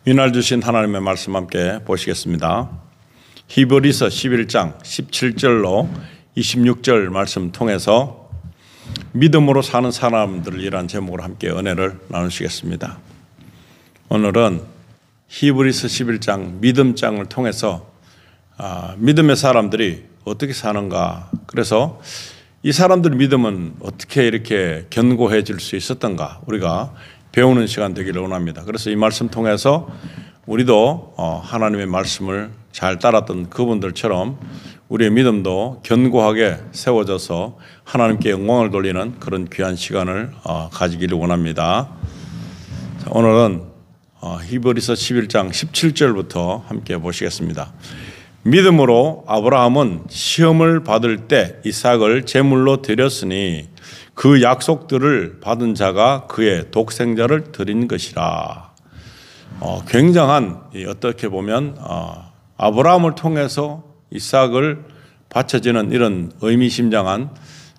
이날 주신 하나님의 말씀 함께 보시겠습니다. 히브리서 11장 17절로 26절 말씀 통해서 믿음으로 사는 사람들이란 제목으로 함께 은혜를 나누시겠습니다. 오늘은 히브리서 11장 믿음장을 통해서 믿음의 사람들이 어떻게 사는가, 그래서 이 사람들 믿음은 어떻게 이렇게 견고해질 수 있었던가 우리가 배우는 시간 되기를 원합니다. 그래서 이 말씀 통해서 우리도 하나님의 말씀을 잘 따랐던 그분들처럼 우리의 믿음도 견고하게 세워져서 하나님께 영광을 돌리는 그런 귀한 시간을 가지기를 원합니다. 자, 오늘은 히브리서 11장 17절부터 함께 보시겠습니다. 믿음으로 아브라함은 시험을 받을 때 이삭을 제물로 드렸으니 그 약속들을 받은 자가 그의 독생자를 드린 것이라. 굉장한, 어떻게 보면 아브라함을 통해서 이삭을 바쳐지는 이런 의미심장한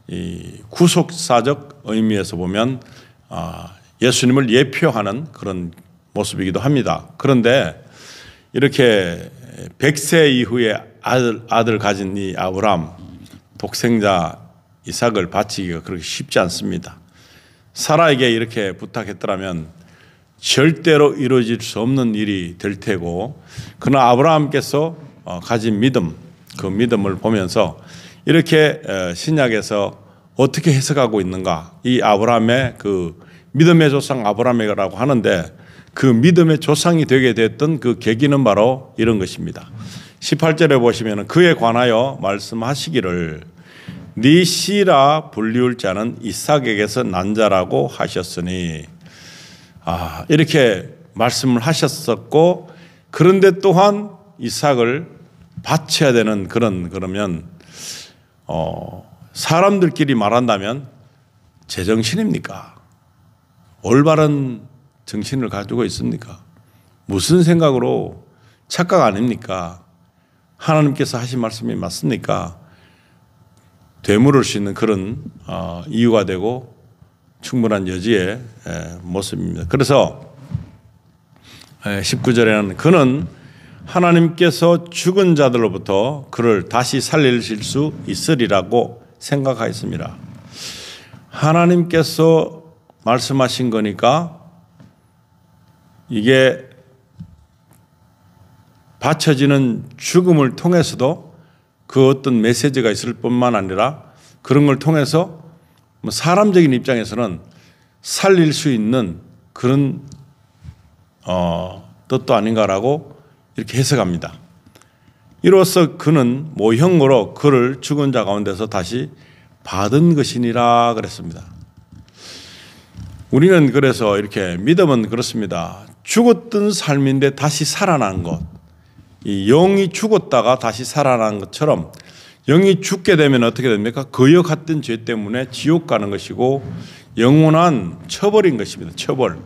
이 구속사적 의미에서 보면 예수님을 예표하는 그런 모습이기도 합니다. 그런데 이렇게 100세 이후에 아들 가진 이 아브라함, 독생자 이삭을 바치기가 그렇게 쉽지 않습니다. 사라에게 이렇게 부탁했더라면 절대로 이루어질 수 없는 일이 될 테고, 그러나 아브라함께서 가진 믿음, 그 믿음을 보면서 이렇게 신약에서 어떻게 해석하고 있는가, 이 아브라함의 그 믿음의 조상 아브라함이라고 하는데 그 믿음의 조상이 되게 됐던 그 계기는 바로 이런 것입니다. 18절에 보시면 그에 관하여 말씀하시기를 네 씨라 불리울 자는 이삭에게서 난 자라고 하셨으니, 이렇게 말씀을 하셨었고, 그런데 또한 이삭을 바쳐야 되는 그러면 사람들끼리 말한다면 제정신입니까? 올바른 정신을 가지고 있습니까? 무슨 생각으로, 착각 아닙니까? 하나님께서 하신 말씀이 맞습니까? 되물을 수 있는 그런 이유가 되고 충분한 여지의 모습입니다. 그래서 19절에는 그는 하나님께서 죽은 자들로부터 그를 다시 살리실 수 있으리라고 생각하였습니다. 하나님께서 말씀하신 거니까 이게 바쳐지는 죽음을 통해서도 그 어떤 메시지가 있을 뿐만 아니라 그런 걸 통해서 사람적인 입장에서는 살릴 수 있는 그런 뜻도 아닌가라고 이렇게 해석합니다. 이로써 그는 모형으로 그를 죽은 자 가운데서 다시 받은 것이니라 그랬습니다. 우리는 그래서 이렇게 믿음은 그렇습니다. 죽었던 삶인데 다시 살아난 것, 이 영이 죽었다가 다시 살아난 것처럼 영이 죽게 되면 어떻게 됩니까? 거역했던 죄 때문에 지옥 가는 것이고 영원한 처벌인 것입니다. 처벌,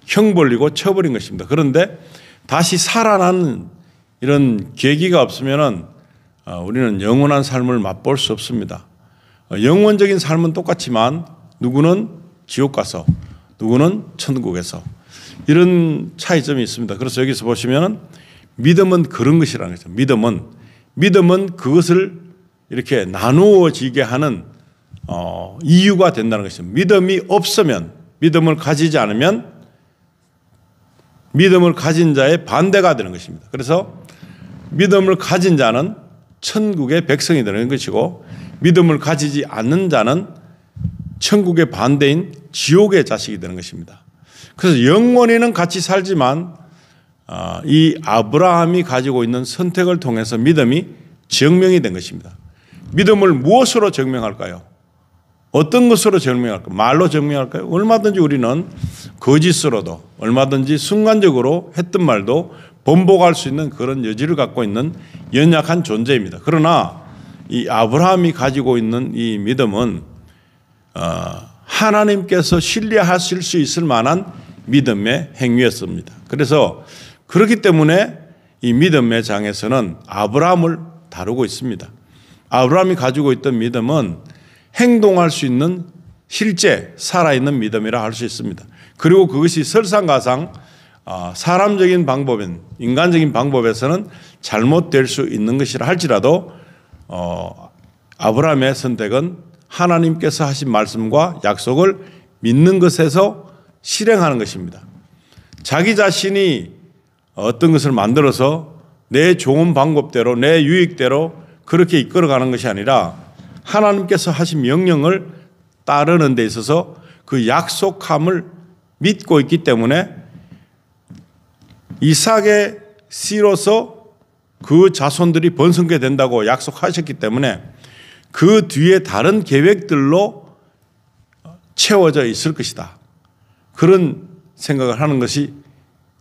형벌이고 처벌인 것입니다. 그런데 다시 살아나는 이런 계기가 없으면은 우리는 영원한 삶을 맛볼 수 없습니다. 영원적인 삶은 똑같지만 누구는 지옥 가서 누구는 천국에서, 이런 차이점이 있습니다. 그래서 여기서 보시면은 믿음은 그런 것이라는 거죠. 믿음은 그것을 이렇게 나누어지게 하는 이유가 된다는 것입니다. 믿음이 없으면, 믿음을 가지지 않으면 믿음을 가진 자의 반대가 되는 것입니다. 그래서 믿음을 가진 자는 천국의 백성이 되는 것이고, 믿음을 가지지 않는 자는 천국의 반대인 지옥의 자식이 되는 것입니다. 그래서 영원히는 같이 살지만 이 아브라함이 가지고 있는 선택을 통해서 믿음이 증명이 된 것입니다. 믿음을 무엇으로 증명할까요? 어떤 것으로 증명할까요? 말로 증명할까요? 얼마든지 우리는 거짓으로도, 얼마든지 순간적으로 했던 말도 번복할 수 있는 그런 여지를 갖고 있는 연약한 존재입니다. 그러나 이 아브라함이 가지고 있는 이 믿음은 하나님께서 신뢰하실 수 있을 만한 믿음의 행위였습니다. 그래서 그렇기 때문에 이 믿음의 장에서는 아브라함을 다루고 있습니다. 아브라함이 가지고 있던 믿음은 행동할 수 있는 실제 살아있는 믿음이라 할 수 있습니다. 그리고 그것이 설상가상 사람적인 방법인 인간적인 방법에서는 잘못될 수 있는 것이라 할지라도 아브라함의 선택은 하나님께서 하신 말씀과 약속을 믿는 것에서 실행하는 것입니다. 자기 자신이 어떤 것을 만들어서 내 좋은 방법대로 내 유익대로 그렇게 이끌어가는 것이 아니라 하나님께서 하신 명령을 따르는 데 있어서 그 약속함을 믿고 있기 때문에 이삭의 씨로서 그 자손들이 번성케 된다고 약속하셨기 때문에 그 뒤에 다른 계획들로 채워져 있을 것이다. 그런 생각을 하는 것이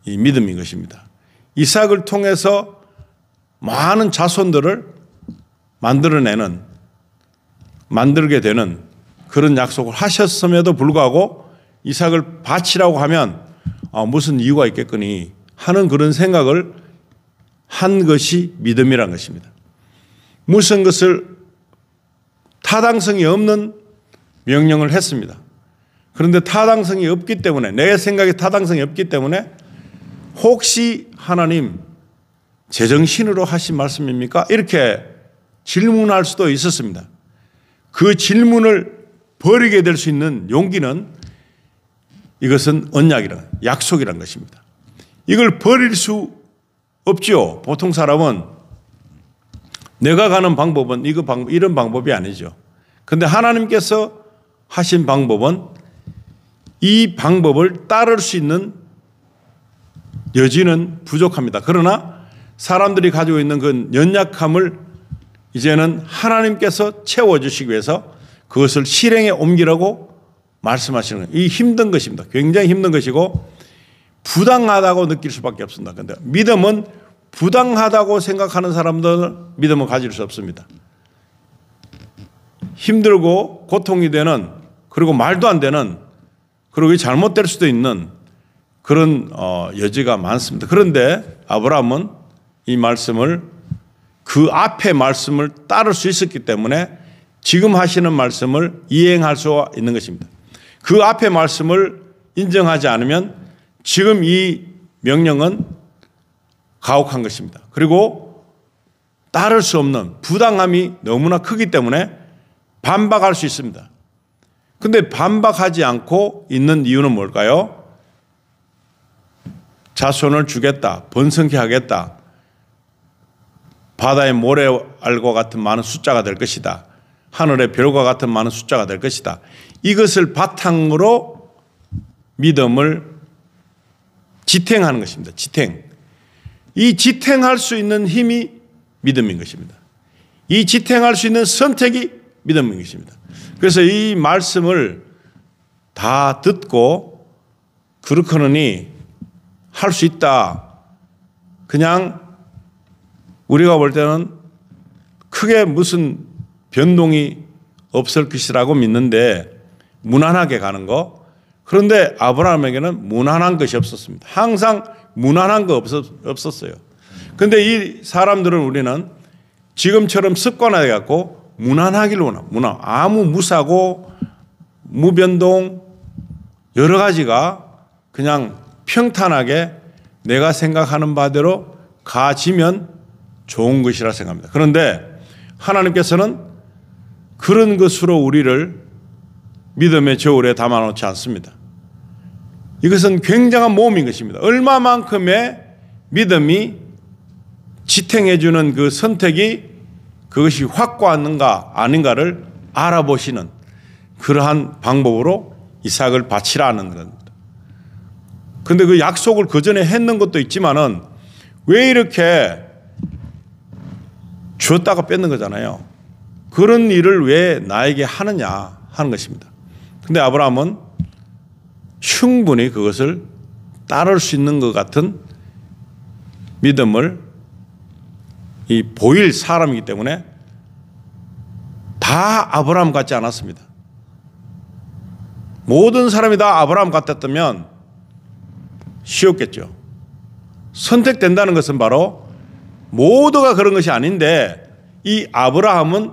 이 믿음인 것입니다. 이삭을 통해서 많은 자손들을 만들게 되는 그런 약속을 하셨음에도 불구하고 이삭을 바치라고 하면 무슨 이유가 있겠거니 하는 그런 생각을 한 것이 믿음이란 것입니다. 무슨 것을 타당성이 없는 명령을 했습니다. 그런데 타당성이 없기 때문에 내 생각에 타당성이 없기 때문에 혹시 하나님 제정신으로 하신 말씀입니까? 이렇게 질문할 수도 있었습니다. 그 질문을 버리게 될 수 있는 용기는 이것은 언약이란 약속이란 것입니다. 이걸 버릴 수 없죠. 보통 사람은 내가 가는 방법은 이런 방법이 아니죠. 그런데 하나님께서 하신 방법은 이 방법을 따를 수 있는 여지는 부족합니다. 그러나 사람들이 가지고 있는 그 연약함을 이제는 하나님께서 채워주시기 위해서 그것을 실행에 옮기라고 말씀하시는 거예요. 이 힘든 것입니다. 굉장히 힘든 것이고 부당하다고 느낄 수밖에 없습니다. 그런데 믿음은 부당하다고 생각하는 사람들은 믿음을 가질 수 없습니다. 힘들고 고통이 되는 그리고 말도 안 되는 그리고 잘못될 수도 있는 그런 여지가 많습니다. 그런데 아브라함은 이 말씀을 그 앞에 말씀을 따를 수 있었기 때문에 지금 하시는 말씀을 이행할 수 있는 것입니다. 그 앞에 말씀을 인정하지 않으면 지금 이 명령은 가혹한 것입니다. 그리고 따를 수 없는 부당함이 너무나 크기 때문에 반박할 수 있습니다. 그런데 반박하지 않고 있는 이유는 뭘까요? 자손을 주겠다, 번성케 하겠다, 바다의 모래알과 같은 많은 숫자가 될 것이다, 하늘의 별과 같은 많은 숫자가 될 것이다. 이것을 바탕으로 믿음을 지탱하는 것입니다. 이 지탱할 수 있는 힘이 믿음인 것입니다. 이 지탱할 수 있는 선택이 믿음인 것입니다. 그래서 이 말씀을 다 듣고 그렇거니 할 수 있다. 그냥 우리가 볼 때는 크게 무슨 변동이 없을 것이라고 믿는데 무난하게 가는 거. 그런데 아브라함에게는 무난한 것이 없었습니다. 항상 무난한 거 없었어요. 그런데 이 사람들은 우리는 지금처럼 습관화돼 갖고 무난하기를 원합니다. 아무 무사고 무변동 여러 가지가 그냥 평탄하게 내가 생각하는 바대로 가지면 좋은 것이라 생각합니다. 그런데 하나님께서는 그런 것으로 우리를 믿음의 저울에 담아놓지 않습니다. 이것은 굉장한 모험인 것입니다. 얼마만큼의 믿음이 지탱해주는 그 선택이 그것이 확고한가 아닌가를 알아보시는 그러한 방법으로 이삭을 바치라는 겁니다. 그런데 그 약속을 그 전에 했는 것도 있지만은 왜 이렇게 주었다가 뺏는 거잖아요. 그런 일을 왜 나에게 하느냐 하는 것입니다. 그런데 아브라함은 충분히 그것을 따를 수 있는 것 같은 믿음을 보일 사람이기 때문에 다 아브라함 같지 않았습니다. 모든 사람이 다 아브라함 같았다면 쉬웠겠죠. 선택된다는 것은 바로 모두가 그런 것이 아닌데 이 아브라함은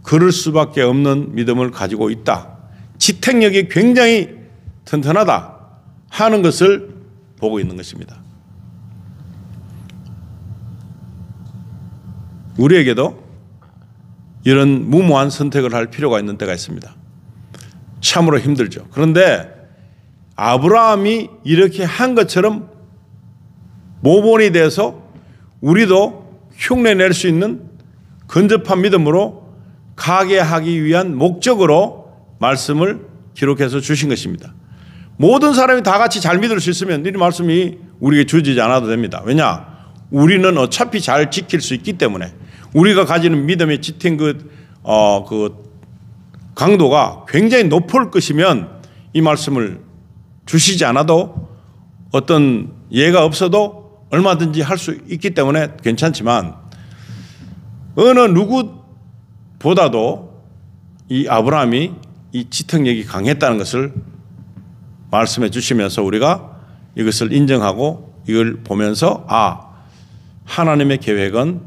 그럴 수밖에 없는 믿음을 가지고 있다. 지탱력이 굉장히 튼튼하다 하는 것을 보고 있는 것입니다. 우리에게도 이런 무모한 선택을 할 필요가 있는 때가 있습니다. 참으로 힘들죠. 그런데 아브라함이 이렇게 한 것처럼 모본이 돼서 우리도 흉내낼 수 있는 근접한 믿음으로 가게 하기 위한 목적으로 말씀을 기록해서 주신 것입니다. 모든 사람이 다 같이 잘 믿을 수 있으면 이 말씀이 우리에게 주어지지 않아도 됩니다. 왜냐? 우리는 어차피 잘 지킬 수 있기 때문에 우리가 가지는 믿음의 짙은 그 강도가 굉장히 높을 것이면 이 말씀을 주시지 않아도 어떤 예가 없어도 얼마든지 할 수 있기 때문에 괜찮지만 어느 누구보다도 이 아브라함이 이 지통력이 강했다는 것을 말씀해 주시면서 우리가 이것을 인정하고 이걸 보면서 하나님의 계획은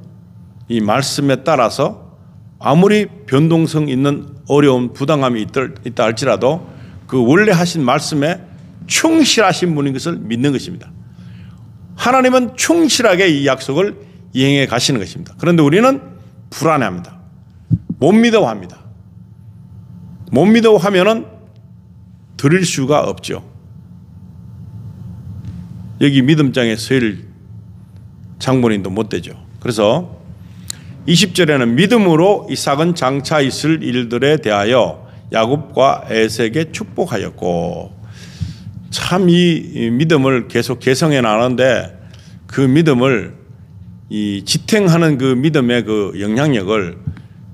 이 말씀에 따라서 아무리 변동성 있는 어려운 부당함이 있다 할지라도 그 원래 하신 말씀에 충실하신 분인 것을 믿는 것입니다. 하나님은 충실하게 이 약속을 이행해 가시는 것입니다. 그런데 우리는 불안해합니다. 못 믿어합니다. 못 믿어하면은 드릴 수가 없죠. 여기 믿음장에 서일 장본인도 못 되죠. 그래서 20절에는 믿음으로 이삭은 장차 있을 일들에 대하여 야곱과 에색에 축복하였고, 참 이 믿음을 계속 개성해 나가는데 그 믿음을 이 지탱하는 그 믿음의 그 영향력을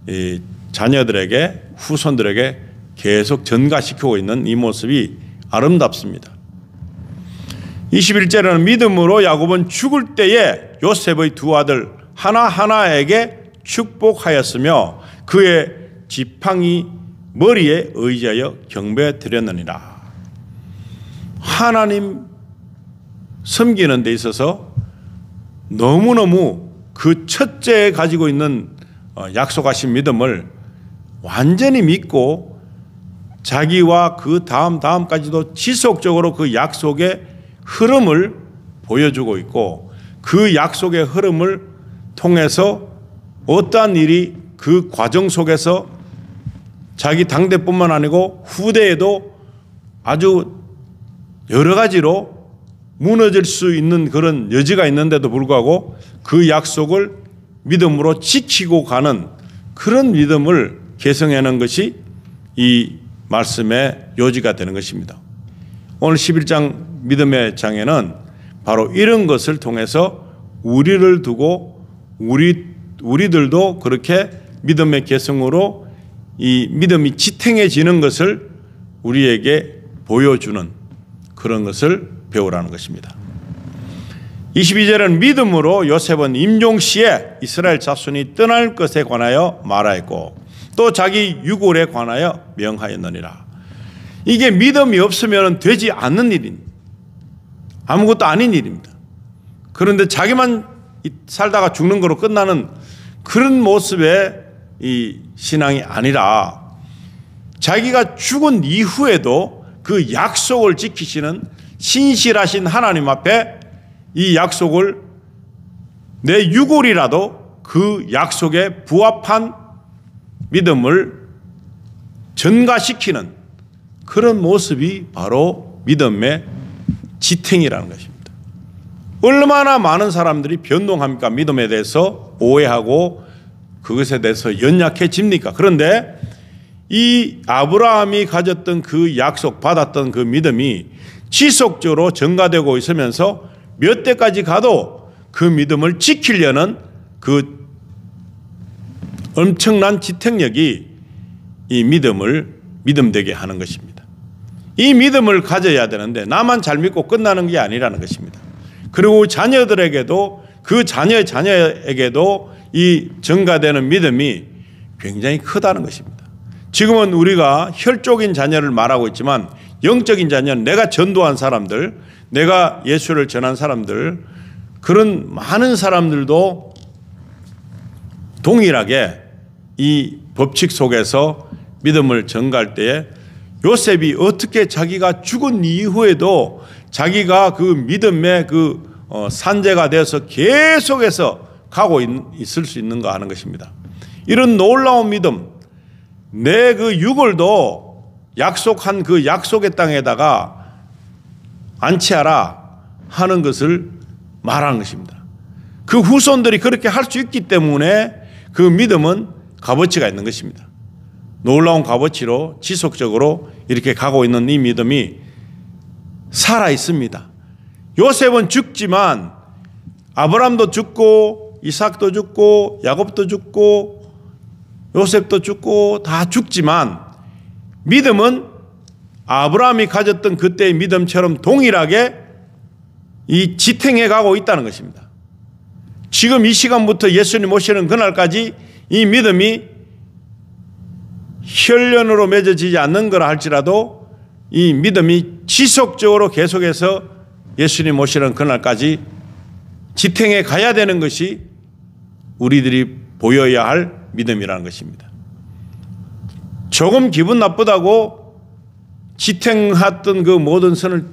이 자녀들에게 후손들에게 계속 전가시키고 있는 이 모습이 아름답습니다. 21절에는 믿음으로 야곱은 죽을 때에 요셉의 두 아들 하나하나에게 축복하였으며 그의 지팡이 머리에 의지하여 경배 드렸느니라. 하나님 섬기는 데 있어서 너무너무 그 첫째에 가지고 있는 약속하신 믿음을 완전히 믿고 자기와 그 다음까지도 지속적으로 그 약속의 흐름을 보여주고 있고, 그 약속의 흐름을 통해서 어떠한 일이 그 과정 속에서 자기 당대뿐만 아니고 후대에도 아주 여러 가지로 무너질 수 있는 그런 여지가 있는데도 불구하고 그 약속을 믿음으로 지키고 가는 그런 믿음을 개성하는 것이 이 말씀의 요지가 되는 것입니다. 오늘 11장 믿음의 장에는 바로 이런 것을 통해서 우리를 두고 우리들도 그렇게 믿음의 개성으로 이 믿음이 지탱해지는 것을 우리에게 보여주는 그런 것을 배우라는 것입니다. 22절은 믿음으로 요셉은 임종시에 이스라엘 자손이 떠날 것에 관하여 말하였고 또 자기 유골에 관하여 명하였느니라. 이게 믿음이 없으면 되지 않는 일입니다. 아무것도 아닌 일입니다. 그런데 자기만 살다가 죽는 거로 끝나는 그런 모습의 이 신앙이 아니라 자기가 죽은 이후에도 그 약속을 지키시는 신실하신 하나님 앞에 이 약속을 내 유골이라도 그 약속에 부합한 믿음을 전가시키는 그런 모습이 바로 믿음의 지탱이라는 것입니다. 얼마나 많은 사람들이 변동합니까? 믿음에 대해서 오해하고 그것에 대해서 연약해집니까? 그런데 이 아브라함이 가졌던 그 약속, 받았던 그 믿음이 지속적으로 증가되고 있으면서 몇 대까지 가도 그 믿음을 지키려는 그 엄청난 지탱력이 이 믿음을 믿음되게 하는 것입니다. 이 믿음을 가져야 되는데 나만 잘 믿고 끝나는 게 아니라는 것입니다. 그리고 자녀들에게도 그 자녀에게도 이 증가되는 믿음이 굉장히 크다는 것입니다. 지금은 우리가 혈족인 자녀를 말하고 있지만 영적인 자녀는 내가 전도한 사람들, 내가 예수를 전한 사람들, 그런 많은 사람들도 동일하게 이 법칙 속에서 믿음을 전가할 때에 요셉이 어떻게 자기가 죽은 이후에도 자기가 그 믿음의 그 산재가 되어서 계속해서 가고 있을 수 있는가 하는 것입니다. 이런 놀라운 믿음, 내 그 유골도 약속한 그 약속의 땅에다가 안치하라 하는 것을 말하는 것입니다. 그 후손들이 그렇게 할 수 있기 때문에 그 믿음은 값어치가 있는 것입니다. 놀라운 값어치로 지속적으로 이렇게 가고 있는 이 믿음이 살아 있습니다. 요셉은 죽지만 아브라함도 죽고 이삭도 죽고 야곱도 죽고 요셉도 죽고 다 죽지만 믿음은 아브라함이 가졌던 그때의 믿음처럼 동일하게 이 지탱해 가고 있다는 것입니다. 지금 이 시간부터 예수님 오시는 그날까지 이 믿음이 혈연으로 맺어지지 않는 거라 할지라도 이 믿음이 지속적으로 계속해서 예수님 오시는 그날까지 지탱해 가야 되는 것이 우리들이 보여야 할 믿음이라는 것입니다. 조금 기분 나쁘다고 지탱했던 그 모든 선을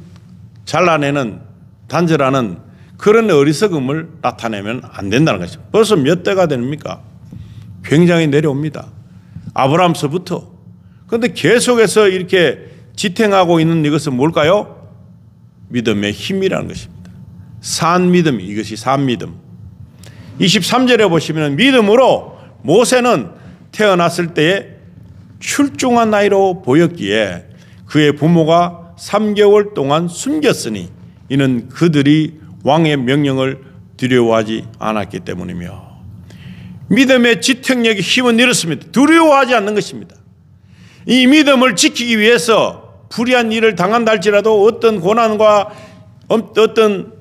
잘라내는 단절하는 그런 어리석음을 나타내면 안 된다는 것입니다. 벌써 몇 대가 됩니까? 굉장히 내려옵니다. 아브라함서부터. 그런데 계속해서 이렇게 지탱하고 있는 이것은 뭘까요? 믿음의 힘이라는 것입니다. 산 믿음, 이것이 산 믿음. 23절에 보시면 믿음으로 모세는 태어났을 때에 출중한 나이로 보였기에 그의 부모가 3개월 동안 숨겼으니 이는 그들이 왕의 명령을 두려워하지 않았기 때문이며 믿음의 지탱력의 힘은 이렇습니다. 두려워하지 않는 것입니다. 이 믿음을 지키기 위해서 불의한 일을 당한다 할지라도 어떤 고난과 어떤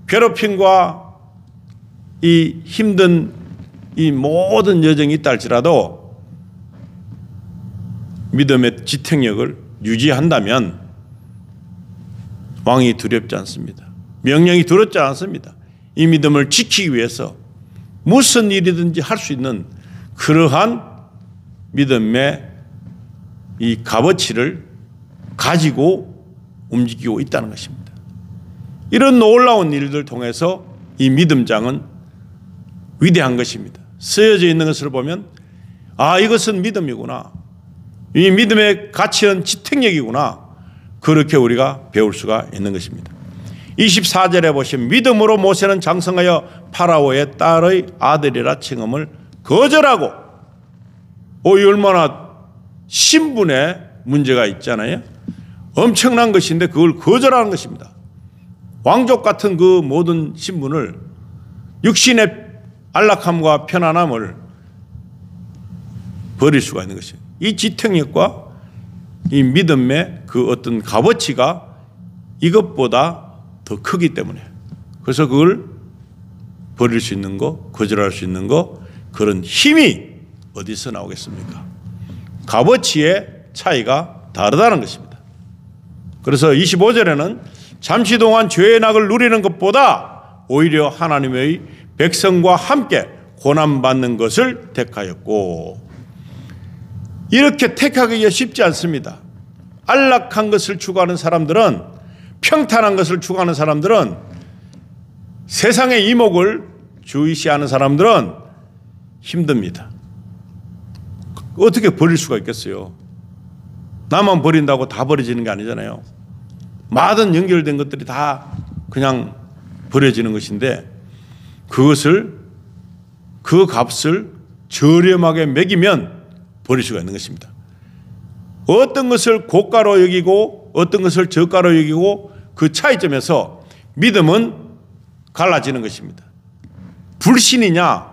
괴롭힘과 이 힘든 이 모든 여정이 있다 할지라도 믿음의 지탱력을 유지한다면 왕이 두렵지 않습니다. 명령이 두렵지 않습니다. 이 믿음을 지키기 위해서 무슨 일이든지 할 수 있는 그러한 믿음의 이 값어치를 가지고 움직이고 있다는 것입니다. 이런 놀라운 일들 통해서 이 믿음장은 위대한 것입니다. 쓰여져 있는 것을 보면 아, 이것은 믿음이구나. 이 믿음의 가치는 지탱력이구나. 그렇게 우리가 배울 수가 있는 것입니다. 24절에 보시면 믿음으로 모세는 장성하여 파라오의 딸의 아들이라 칭함을 거절하고 이 얼마나 신분에 문제가 있잖아요. 엄청난 것인데 그걸 거절하는 것입니다. 왕족 같은 그 모든 신분을 육신의 안락함과 편안함을 버릴 수가 있는 것이에요. 이 지탱력과 이 믿음의 그 어떤 값어치가 이것보다 더 크기 때문에 그래서 그걸 버릴 수 있는 거, 거절할 수 있는 거 그런 힘이 어디서 나오겠습니까? 값어치의 차이가 다르다는 것입니다. 그래서 25절에는 잠시 동안 죄의 낙을 누리는 것보다 오히려 하나님의 백성과 함께 고난받는 것을 택하였고 이렇게 택하기가 쉽지 않습니다. 안락한 것을 추구하는 사람들은 평탄한 것을 추구하는 사람들은 세상의 이목을 주의시하는 사람들은 힘듭니다. 어떻게 버릴 수가 있겠어요? 나만 버린다고 다 버려지는 게 아니잖아요. 많은 연결된 것들이 다 그냥 버려지는 것인데 그것을 그 값을 저렴하게 매기면 버릴 수가 있는 것입니다. 어떤 것을 고가로 여기고 어떤 것을 저가로 여기고 그 차이점에서 믿음은 갈라지는 것입니다. 불신이냐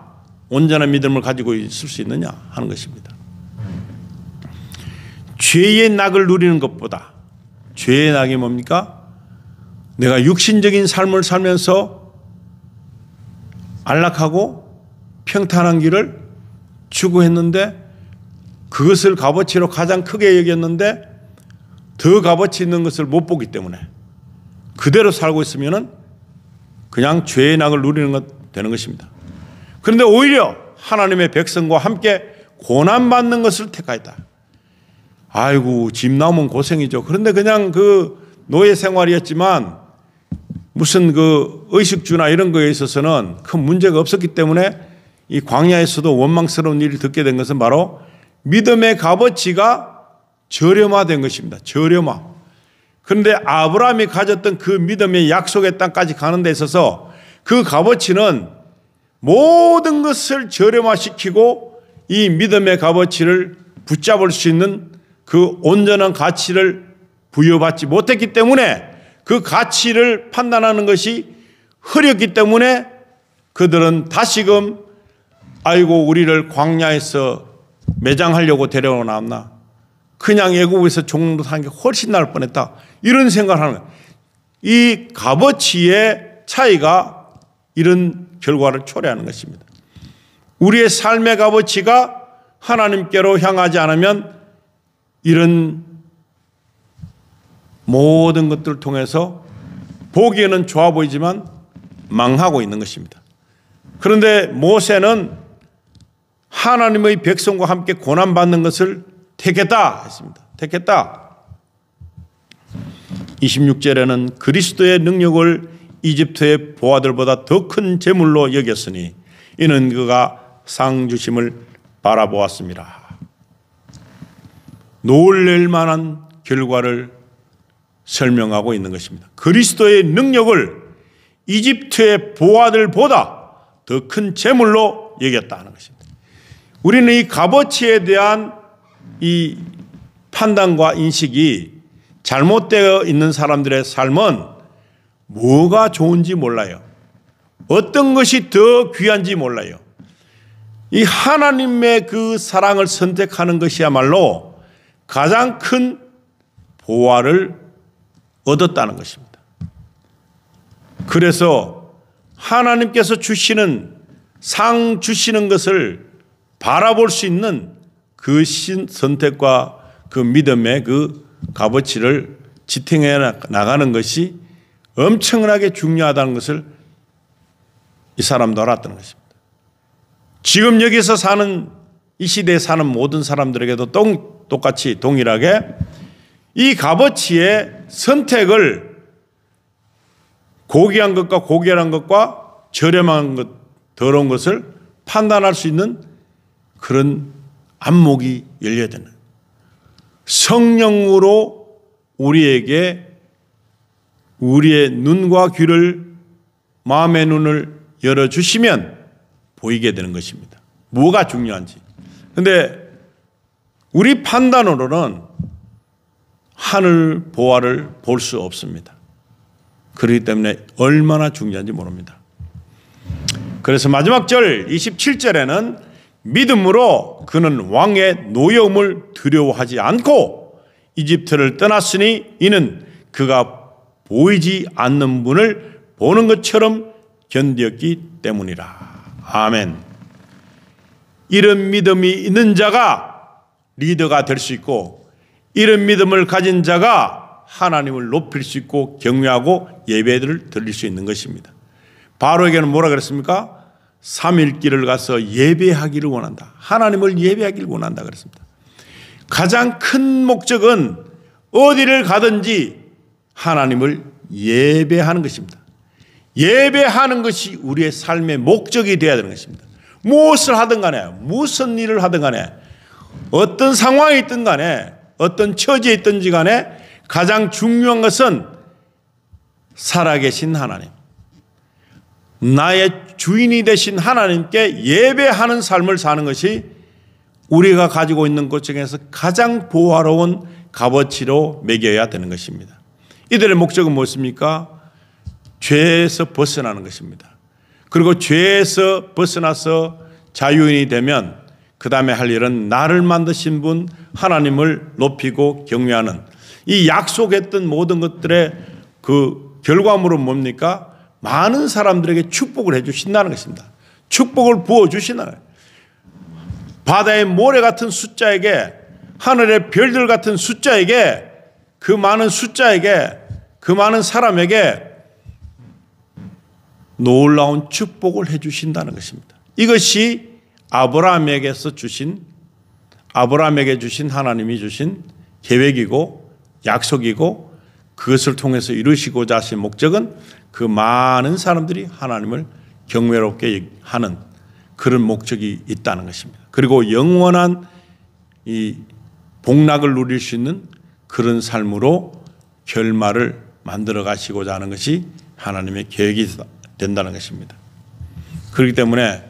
온전한 믿음을 가지고 있을 수 있느냐 하는 것입니다. 죄의 낙을 누리는 것보다 죄의 낙이 뭡니까? 내가 육신적인 삶을 살면서 안락하고 평탄한 길을 추구했는데 그것을 값어치로 가장 크게 여겼는데 더 값어치 있는 것을 못 보기 때문에 그대로 살고 있으면 그냥 죄의 낙을 누리는 것 되는 것입니다. 그런데 오히려 하나님의 백성과 함께 고난받는 것을 택하였다. 아이고 집 나오면 고생이죠. 그런데 그냥 그 노예 생활이었지만 무슨 그 의식주나 이런 거에 있어서는 큰 문제가 없었기 때문에 이 광야에서도 원망스러운 일을 듣게 된 것은 바로 믿음의 값어치가 저렴화된 것입니다. 저렴화. 그런데 아브라함이 가졌던 그 믿음의 약속의 땅까지 가는 데 있어서 그 값어치는 모든 것을 저렴화시키고 이 믿음의 값어치를 붙잡을 수 있는 그 온전한 가치를 부여받지 못했기 때문에 그 가치를 판단하는 것이 흐렸기 때문에 그들은 다시금 아이고 우리를 광야에서 매장하려고 데려오 나왔나, 그냥 애국에서 종로 사는 게 훨씬 나을 뻔했다, 이런 생각을 하는 거예요. 이 값어치의 차이가 이런 결과를 초래하는 것입니다. 우리의 삶의 값어치가 하나님께로 향하지 않으면 이런 모든 것들을 통해서 보기에는 좋아 보이지만 망하고 있는 것입니다. 그런데 모세는 하나님의 백성과 함께 고난받는 것을 택했다 했습니다. 택했다. 26절에는 그리스도의 능력을 이집트의 보아들보다 더 큰 재물로 여겼으니 이는 그가 상 주심을 바라보았습니다. 놀랄 만한 결과를 설명하고 있는 것입니다. 그리스도의 능력을 이집트의 보아들보다 더 큰 재물로 여겼다는 것입니다. 우리는 이 값어치에 대한 이 판단과 인식이 잘못되어 있는 사람들의 삶은 뭐가 좋은지 몰라요. 어떤 것이 더 귀한지 몰라요. 이 하나님의 그 사랑을 선택하는 것이야말로 가장 큰 보화를 얻었다는 것입니다. 그래서 하나님께서 주시는 상 주시는 것을 바라볼 수 있는 그 선택과 그 믿음의 그 값어치를 지탱해 나가는 것이 엄청나게 중요하다는 것을 이 사람도 알았던 것입니다. 지금 여기서 사는, 이 시대에 사는 모든 사람들에게도 똑같이 동일하게 이 값어치의 선택을 고귀한 것과 고결한 것과 저렴한 것, 더러운 것을 판단할 수 있는 그런 안목이 열려야 되는, 성령으로 우리에게 우리의 눈과 귀를, 마음의 눈을 열어주시면 보이게 되는 것입니다. 뭐가 중요한지. 그런데 우리 판단으로는 하늘 보화를 볼 수 없습니다. 그렇기 때문에 얼마나 중요한지 모릅니다. 그래서 마지막 절 27절에는 믿음으로 그는 왕의 노여움을 두려워하지 않고 이집트를 떠났으니 이는 그가 보이지 않는 분을 보는 것처럼 견디었기 때문이라. 아멘. 이런 믿음이 있는 자가 리더가 될 수 있고, 이런 믿음을 가진 자가 하나님을 높일 수 있고 경외하고 예배를 드릴 수 있는 것입니다. 바로에게는 뭐라 그랬습니까? 3일 길을 가서 예배하기를 원한다. 하나님을 예배하기를 원한다 그랬습니다. 가장 큰 목적은 어디를 가든지 하나님을 예배하는 것입니다. 예배하는 것이 우리의 삶의 목적이 되어야 되는 것입니다. 무엇을 하든 간에, 무슨 일을 하든 간에, 어떤 상황에 있든 간에, 어떤 처지에 있든지 간에 가장 중요한 것은 살아계신 하나님, 나의 주인이 되신 하나님께 예배하는 삶을 사는 것이 우리가 가지고 있는 것 중에서 가장 보화로운 값어치로 매겨야 되는 것입니다. 이들의 목적은 무엇입니까? 죄에서 벗어나는 것입니다. 그리고 죄에서 벗어나서 자유인이 되면 그 다음에 할 일은 나를 만드신 분 하나님을 높이고 경외하는, 이 약속했던 모든 것들의 그 결과물은 뭡니까? 많은 사람들에게 축복을 해주신다는 것입니다. 축복을 부어주신다는 거예요. 바다의 모래 같은 숫자에게, 하늘의 별들 같은 숫자에게, 그 많은 숫자에게, 그 많은 사람에게 놀라운 축복을 해주신다는 것입니다. 이것이 아브라함에게 주신 하나님이 주신 계획이고 약속이고, 그것을 통해서 이루시고자 하신 목적은 그 많은 사람들이 하나님을 경외롭게 하는 그런 목적이 있다는 것입니다. 그리고 영원한 이 복락을 누릴 수 있는 그런 삶으로 결말을 만들어 가시고자 하는 것이 하나님의 계획이 된다는 것입니다. 그렇기 때문에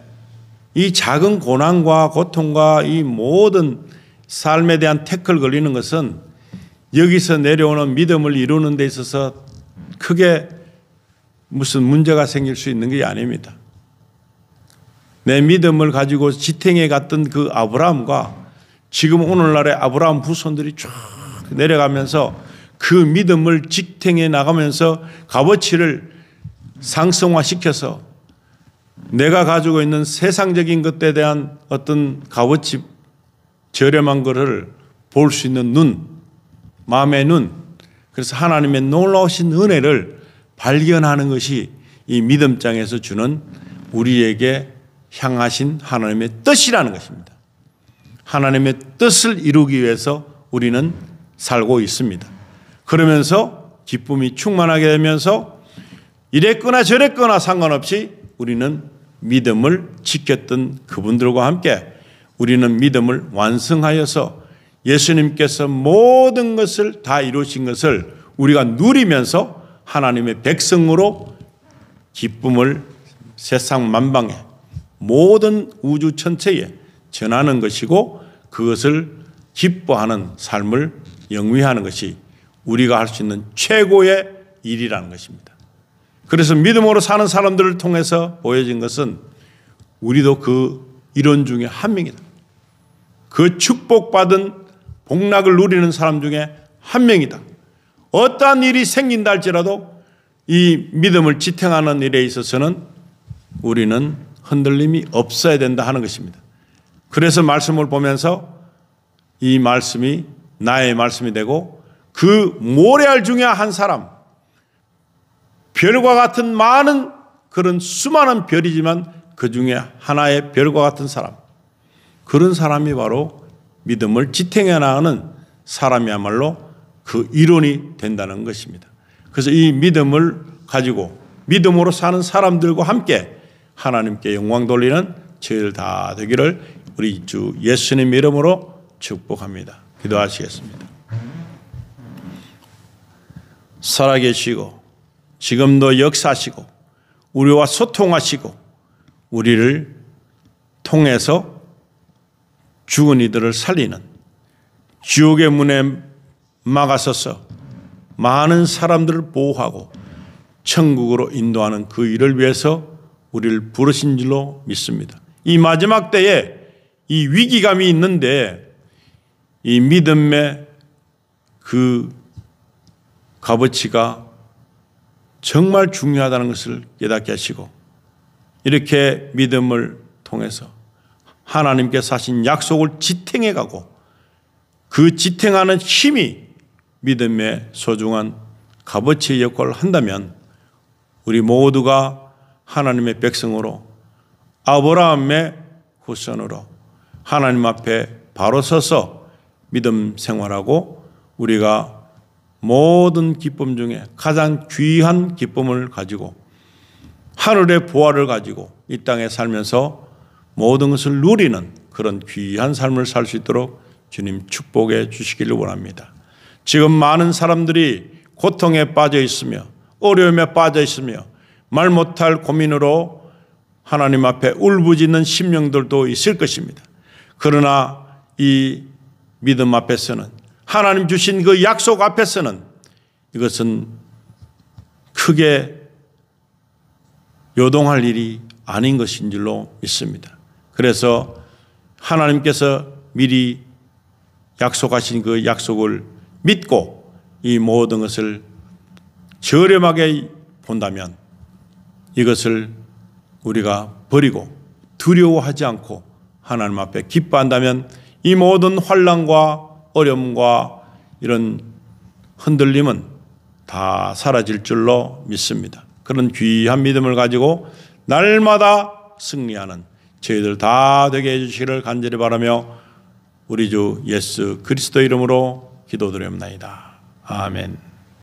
이 작은 고난과 고통과 이 모든 삶에 대한 태클 걸리는 것은 여기서 내려오는 믿음을 이루는 데 있어서 크게 무슨 문제가 생길 수 있는 게 아닙니다. 내 믿음을 가지고 지탱해 갔던 그 아브라함과 지금 오늘날의 아브라함 후손들이 쭉 내려가면서 그 믿음을 지탱해 나가면서 값어치를 상승화시켜서 내가 가지고 있는 세상적인 것에 대한 어떤 값어치 저렴한 것을 볼 수 있는 눈, 마음의 눈, 그래서 하나님의 놀라우신 은혜를 발견하는 것이 이 믿음장에서 주는 우리에게 향하신 하나님의 뜻이라는 것입니다. 하나님의 뜻을 이루기 위해서 우리는 살고 있습니다. 그러면서 기쁨이 충만하게 되면서 이랬거나 저랬거나 상관없이 우리는 믿음을 지켰던 그분들과 함께 우리는 믿음을 완성하여서 예수님께서 모든 것을 다 이루신 것을 우리가 누리면서 하나님의 백성으로 기쁨을 세상 만방에 모든 우주 전체에 전하는 것이고 그것을 기뻐하는 삶을 영위하는 것이 우리가 할 수 있는 최고의 일이라는 것입니다. 그래서 믿음으로 사는 사람들을 통해서 보여진 것은 우리도 그 이론 중에 한 명이다. 그 축복받은 복락을 누리는 사람 중에 한 명이다. 어떠한 일이 생긴다 할지라도 이 믿음을 지탱하는 일에 있어서는 우리는 흔들림이 없어야 된다 하는 것입니다. 그래서 말씀을 보면서 이 말씀이 나의 말씀이 되고 그 모래알 중에 한 사람, 별과 같은 많은 그런 수많은 별이지만 그 중에 하나의 별과 같은 사람, 그런 사람이 바로 믿음을 지탱해 나가는 사람이야말로 그 이론이 된다는 것입니다. 그래서 이 믿음을 가지고 믿음으로 사는 사람들과 함께 하나님께 영광 돌리는 저희들 다 되기를 우리 주 예수님 이름으로 축복합니다. 기도하시겠습니다. 살아계시고 지금도 역사하시고 우리와 소통하시고 우리를 통해서 죽은 이들을 살리는 지옥의 문에 막아서서 많은 사람들을 보호하고 천국으로 인도하는 그 일을 위해서 우리를 부르신 줄로 믿습니다. 이 마지막 때에 이 위기감이 있는데 이 믿음의 그 값어치가 정말 중요하다는 것을 깨닫게 하시고 이렇게 믿음을 통해서 하나님께서 하신 약속을 지탱해 가고 그 지탱하는 힘이 믿음의 소중한 값어치의 역할을 한다면 우리 모두가 하나님의 백성으로 아브라함의 후손으로 하나님 앞에 바로 서서 믿음 생활하고 우리가 모든 기쁨 중에 가장 귀한 기쁨을 가지고 하늘의 보화를 가지고 이 땅에 살면서 모든 것을 누리는 그런 귀한 삶을 살 수 있도록 주님 축복해 주시기를 원합니다. 지금 많은 사람들이 고통에 빠져 있으며 어려움에 빠져 있으며 말 못할 고민으로 하나님 앞에 울부짖는 심령들도 있을 것입니다. 그러나 이 믿음 앞에서는 하나님 주신 그 약속 앞에서는 이것은 크게 요동할 일이 아닌 것인 줄로 믿습니다. 그래서 하나님께서 미리 약속하신 그 약속을 믿고 이 모든 것을 저렴하게 본다면 이것을 우리가 버리고 두려워하지 않고 하나님 앞에 기뻐한다면 이 모든 환난과 어려움과 이런 흔들림은 다 사라질 줄로 믿습니다. 그런 귀한 믿음을 가지고 날마다 승리하는 저희들 다 되게 해주시기를 간절히 바라며 우리 주 예수 그리스도 이름으로 기도드립니다. 아멘.